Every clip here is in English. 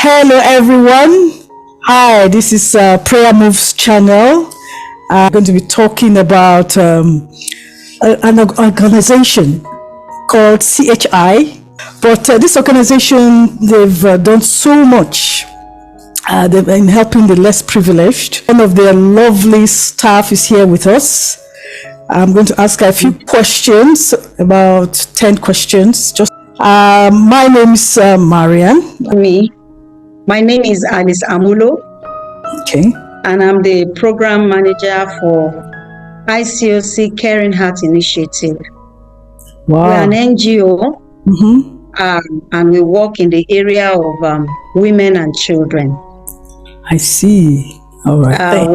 Hello everyone. Hi, this is Prayer Moves channel. I'm going to be talking about an organization called CHI. But this organization, they've done so much. They've been helping the less privileged. One of their lovely staff is here with us. I'm going to ask her a few questions, about 10 questions. My name is Marian. My name is Alice Amulo. Okay. And I'm the program manager for ICOC Caring Heart Initiative. Wow. We're an NGO, and we work in the area of women and children. I see. All right.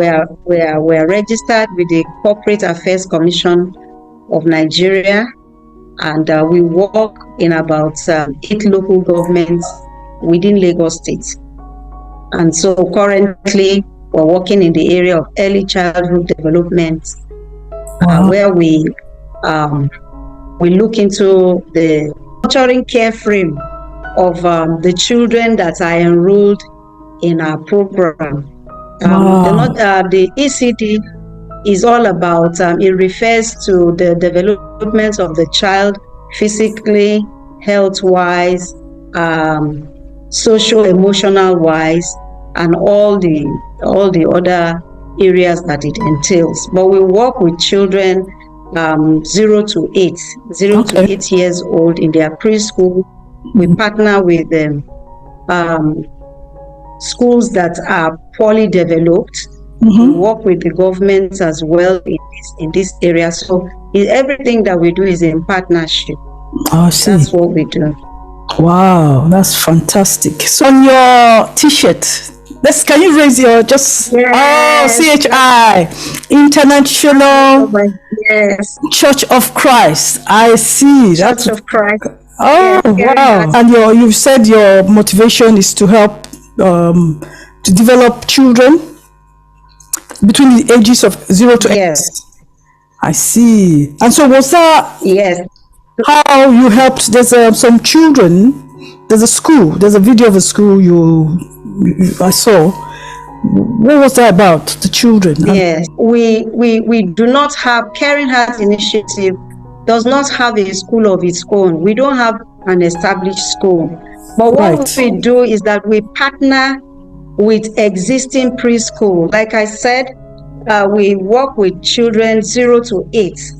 We're registered with the Corporate Affairs Commission of Nigeria, and we work in about 8 local governments within Lagos State. And so currently we're working in the area of early childhood development, where we look into the nurturing care frame of the children that are enrolled in our program. The ECD is all about, it refers to the development of the child physically, health-wise, social, emotional wise, and all the other areas that it entails. But we work with children 0 to 8 years old in their preschool. We partner with them schools that are poorly developed. We work with the government as well in this area. So everything that we do is in partnership. Oh, see. That's what we do. Wow, that's fantastic. So on your t-shirt, can you raise your CHI International Church of Christ. I see. Church of Christ. Oh, wow. And you said your motivation is to help to develop children between the ages of 0 to 8. I see. And so was that how you helped? There's some children. There's a school. There's a video of a school I saw. What was that about? The children? Yes, we do not have Caring Heart Initiative. Does not have a school of its own. We don't have an established school. But what we do is that we partner with existing preschool. Like I said, we work with children 0 to 8.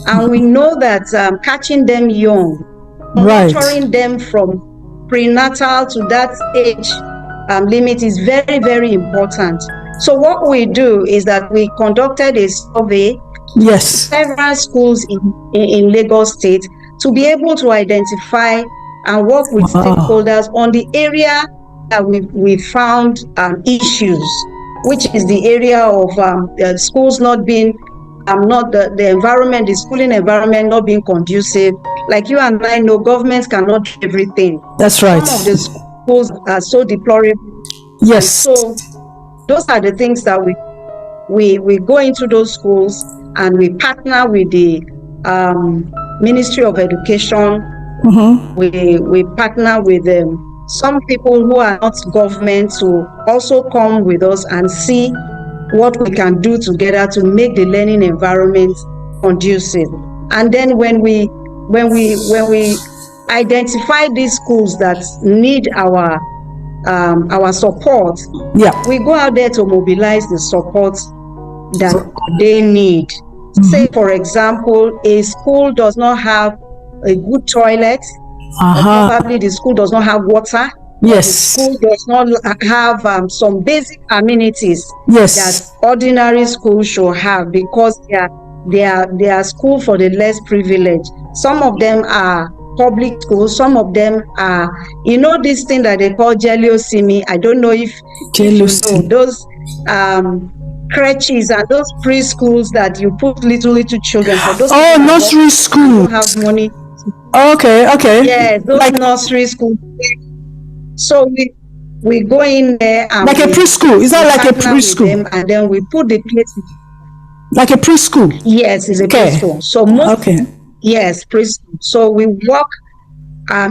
And we know that catching them young, monitoring them from prenatal to that age limit is very, very important. So what we do is that we conducted a survey in several schools in Lagos State to be able to identify and work with stakeholders on the area that we found issues, which is the area of schools not being the environment, the schooling environment not being conducive. Like you and I know, governments cannot do everything. That's right. Some of the schools are so deplorable. Yes. And so those are the things that we go into those schools and we partner with the Ministry of Education. We partner with some people who are not government to also come with us and see what we can do together to make the learning environment conducive. And then when we identify these schools that need our support, we go out there to mobilize the support that they need. Say, for example, a school does not have a good toilet, or probably the school does not have water. The school does not have some basic amenities that ordinary schools should have, because they are school for the less privileged. Some of them are public schools, some of them are, this thing that they call Jelliosimi. I don't know if you know those creches and those preschools that you put little children for. Those nursery schools. Don't have money. Okay. Yeah, those nursery schools. So we go in there and like a preschool. Is that like a preschool? And then we put the place. Like a preschool. Yes, it's a preschool. So yes, preschool. So we work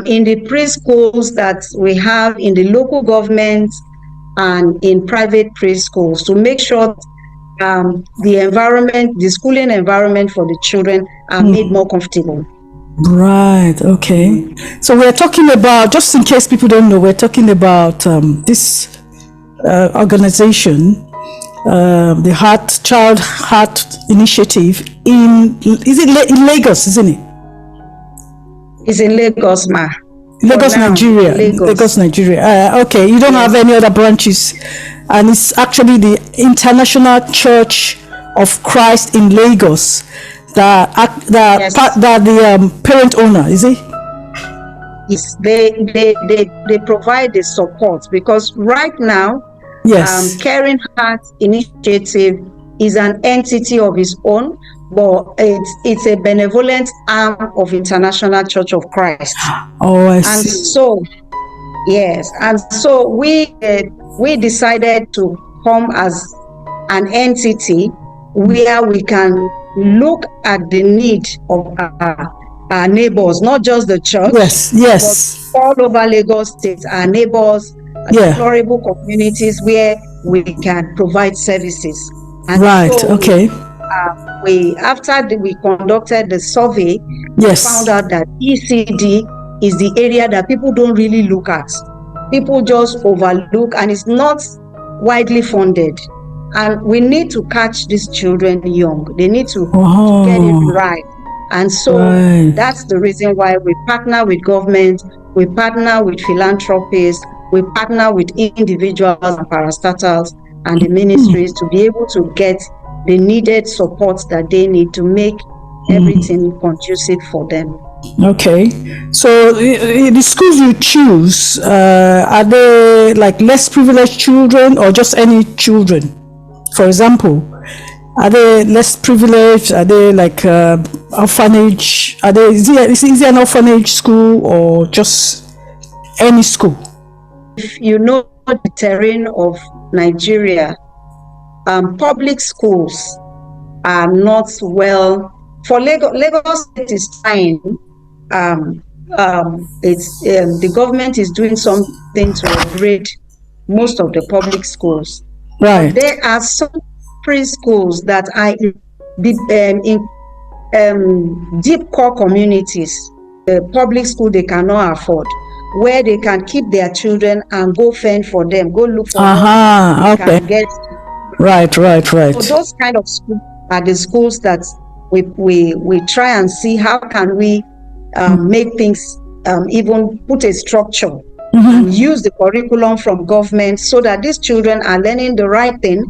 in the preschools that we have in the local government and in private preschools, to make sure the environment, the schooling environment for the children are made more comfortable. Right, okay. So we're talking about, just in case people don't know, we're talking about this organization, the Child Heart Initiative in Lagos, isn't it? It's in Lagos, ma. Lagos, Nigeria. Lagos, Nigeria. Okay, you don't have any other branches, and it's actually the International Church of Christ in Lagos that the parent owner, is it? Yes, they provide the support, because right now, yes, Caring Heart Initiative is an entity of its own, but it's a benevolent arm of International Church of Christ. Oh, I see. And so, yes, and so we decided to come as an entity where we can look at the need of our neighbors, not just the church, yes, but all over Lagos State, our neighbors, deplorable communities where we can provide services. And so okay. After we conducted the survey, we found out that ECD is the area that people don't really look at. People just overlook, and it's not widely funded. And we need to catch these children young. They need to get it right. And so that's the reason why we partner with government, we partner with philanthropists, we partner with individuals and parastatals and the ministries to be able to get the needed support that they need to make everything conducive for them. Okay, so the schools you choose, are they like less privileged children or just any children? For example, are they less privileged? Are they like orphanage? Is it an orphanage school or just any school? If you know the terrain of Nigeria, public schools are not well. For Lagos State is fine. The government is doing something to upgrade most of the public schools. Right. But there are some preschools that are in deep core communities, the public school they cannot afford, where they can keep their children and go fend for them, go look for them. Okay. Right. So those kind of schools are the schools that we try and see how can we make things, even put a structure and use the curriculum from government so that these children are learning the right thing,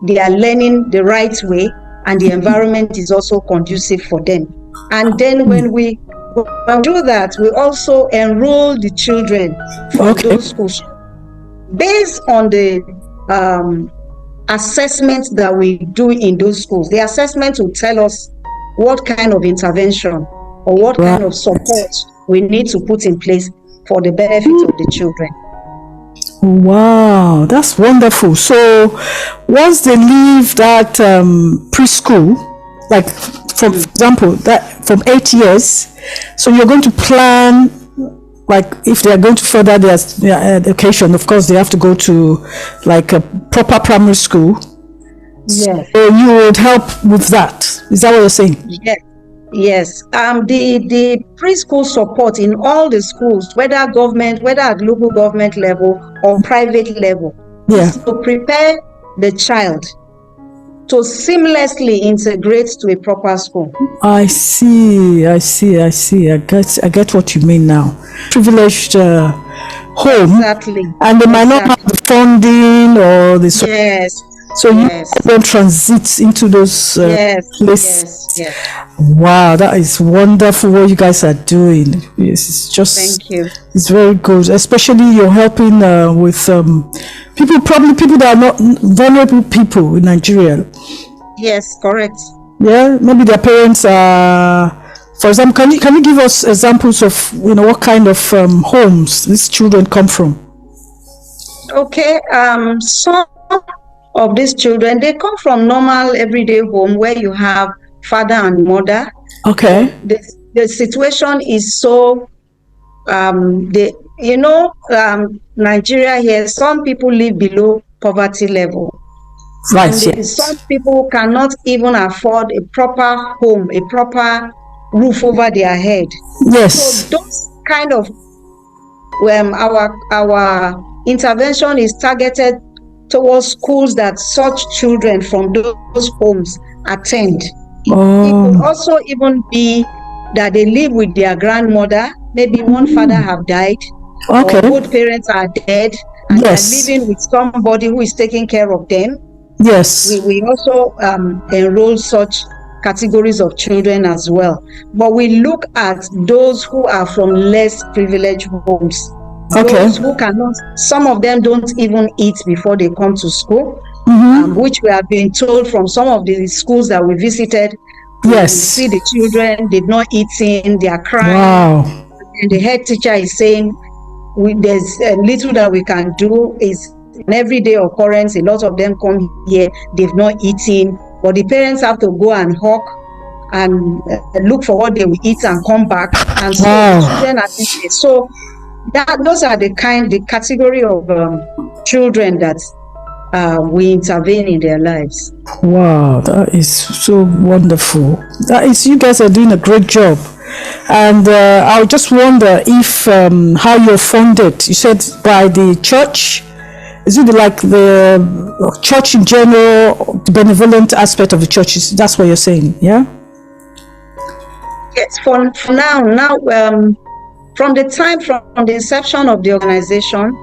they are learning the right way, and the environment is also conducive for them. And then when we do that, we also enroll the children from those schools based on the assessment that we do in those schools. The assessment will tell us what kind of intervention or what kind of support we need to put in place for the benefit of the children. Wow, that's wonderful. So once they leave that preschool, like for example, that from 8 years, so you're going to plan, like if they are going to further their education, of course they have to go to like a proper primary school. Yes. So you would help with that. Is that what you're saying? Yes. The preschool support in all the schools, whether government, whether at local government level or private level, is to prepare the child to seamlessly integrate to a proper school. I see. I get what you mean now. Privileged home, and they might not have the funding or the support. So you then transit into those places. Yes. Wow, that is wonderful what you guys are doing. Yes, it's just, thank you. It's very good, especially you're helping with people that are not vulnerable people in Nigeria. Yes, correct. Yeah, maybe their parents are. For example, can you give us examples of what kind of homes these children come from? Okay, some of these children, they come from normal everyday home where you have father and mother. Okay. The situation is so Nigeria here, some people live below poverty level. Right, and yes. some people cannot even afford a proper home, a proper roof over their head. Yes. So those kind of our intervention is targeted towards schools that such children from those homes attend. It could also even be that they live with their grandmother. Maybe one father have died, okay, or both parents are dead, and yes, they're living with somebody who is taking care of them. Yes. We also enroll such categories of children as well. But we look at those who are from less privileged homes. Okay. Those who cannot, some of them don't even eat before they come to school, which we have been told from some of the schools that we visited. Yes. We see the children, they've not eaten, they are crying. Wow. And the head teacher is saying, there's little that we can do. Is an everyday occurrence. A lot of them come here, they've not eaten, but the parents have to go and hawk and look for what they will eat and come back. And so the children are eating. So those are the category of children that we intervene in their lives. Wow, that is so wonderful. You guys are doing a great job. And I just wonder if how you're funded. You said by the church. Is it like the church in general, the benevolent aspect of the churches? That's what you're saying, yeah? Yes, for now, from the inception of the organization,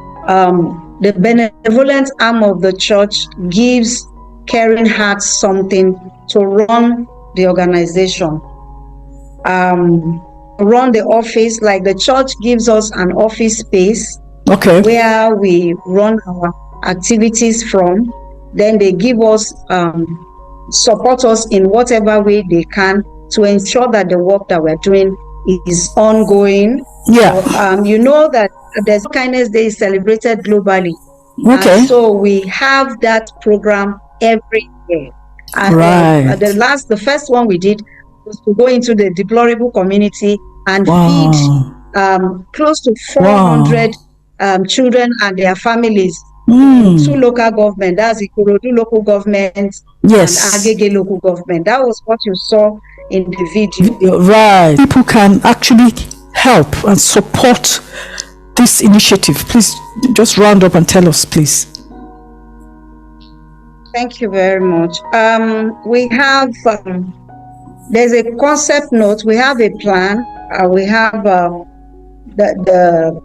the benevolent arm of the church gives Caring Hearts something to run the organization. Run the office, like the church gives us an office space, okay, where we run our activities from. Then they give us support us in whatever way they can to ensure that the work that we're doing is ongoing. Yeah. So, you know that there's Kindness Day is celebrated globally. Okay. And so we have that program every year. And right. The first one we did was to go into the deplorable community and feed close to 400 children and their families. 2 local government, that's Ikorodu local government, yes, and Agege local government. That was what you saw in the video. Right. People can actually help and support this initiative. Please just round up and tell us, please. Thank you very much. We have, there's a concept note, we have a plan, we have the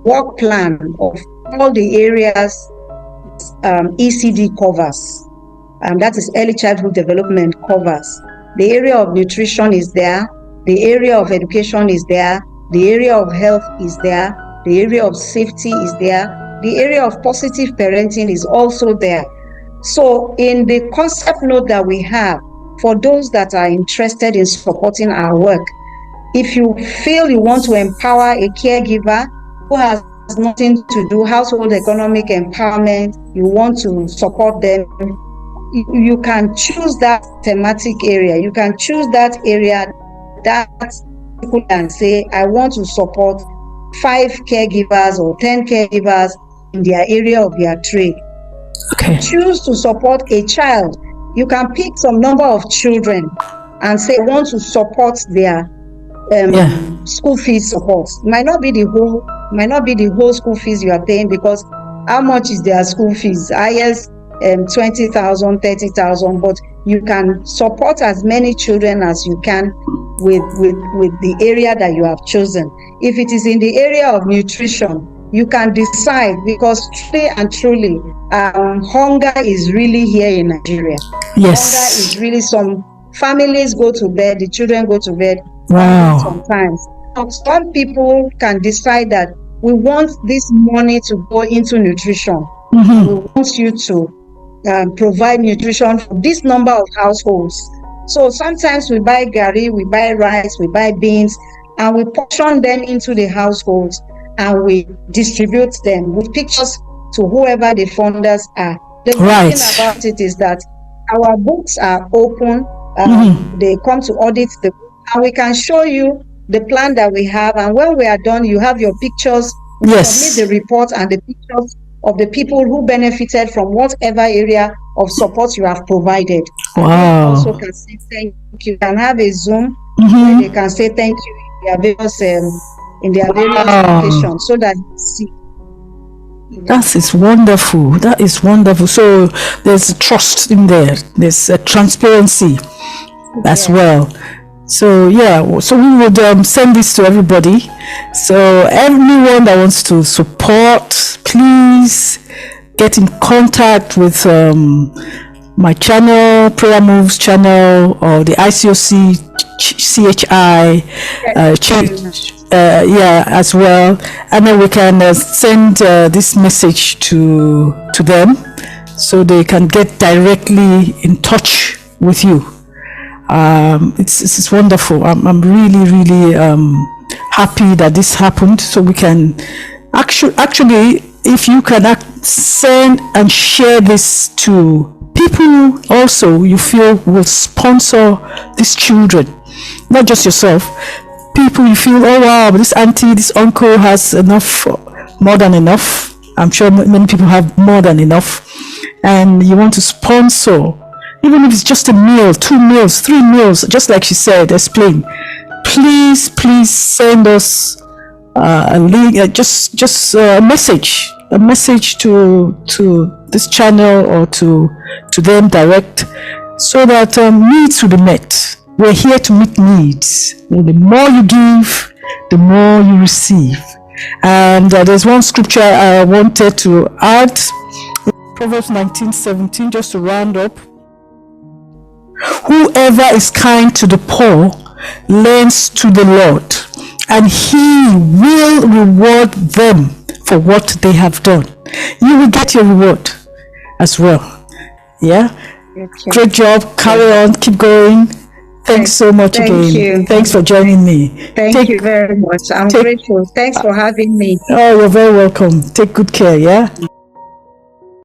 work plan of all the areas ECD covers, and that is early childhood development covers. The area of nutrition is there, the area of education is there, the area of health is there, the area of safety is there, the area of positive parenting is also there. So in the concept note that we have, for those that are interested in supporting our work, if you feel you want to empower a caregiver who has nothing to do, household economic empowerment, you want to support them, you can choose that thematic area. You can choose that area that people can say, I want to support 5 caregivers or 10 caregivers in their area of their trade. Okay. Choose to support a child. You can pick some number of children and say, I want to support their school fees support. Might not be the whole school fees you are paying, because how much is their school fees? Highest 20,000, 30,000, but you can support as many children as you can with the area that you have chosen. If it is in the area of nutrition, you can decide, because truly and truly, hunger is really here in Nigeria. Yes. Hunger is really, some families go to bed, the children go to bed. Wow. Sometimes. Some people can decide that we want this money to go into nutrition. Mm-hmm. We want you to provide nutrition for this number of households. So sometimes we buy gari, we buy rice, we buy beans, and we portion them into the households, and we distribute them with pictures to whoever the funders are. The good thing about it is that our books are open. They come to audit the book, and we can show you the plan that we have, and when we are done, you have your pictures. Yes. Submit the report and the pictures of the people who benefited from whatever area of support you have provided. Wow. And also can say thank you. You can have a Zoom where they can say thank you in their various locations, so that you see. That is wonderful. That is wonderful. So there's trust in there. There's transparency as well. So yeah, so we would send this to everybody. So everyone that wants to support, please get in contact with my channel, Prayer Moves channel, or the ICOC CHI as well, and then we can send this message to them, so they can get directly in touch with you. It's wonderful. I'm really happy that this happened. So we can actually, if you can send and share this to people also you feel will sponsor these children, not just yourself. People you feel, oh wow, this auntie, this uncle has enough, more than enough. I'm sure many people have more than enough, and you want to sponsor, even if it's just a meal, 2 meals, 3 meals, just like she said, explain. Please send us a link, just a message to this channel or to them direct, so that needs will be met. We're here to meet needs. Well, the more you give, the more you receive. And there's one scripture I wanted to add, Proverbs 19:17, just to round up. Whoever is kind to the poor lends to the Lord, and he will reward them for what they have done. You will get your reward as well. Yeah? Okay. Great job. Carry on. Keep going. Thanks so much again. You. Thanks for joining me. Thank you very much. I'm grateful. Thanks for having me. Oh, you're very welcome. Take good care, yeah?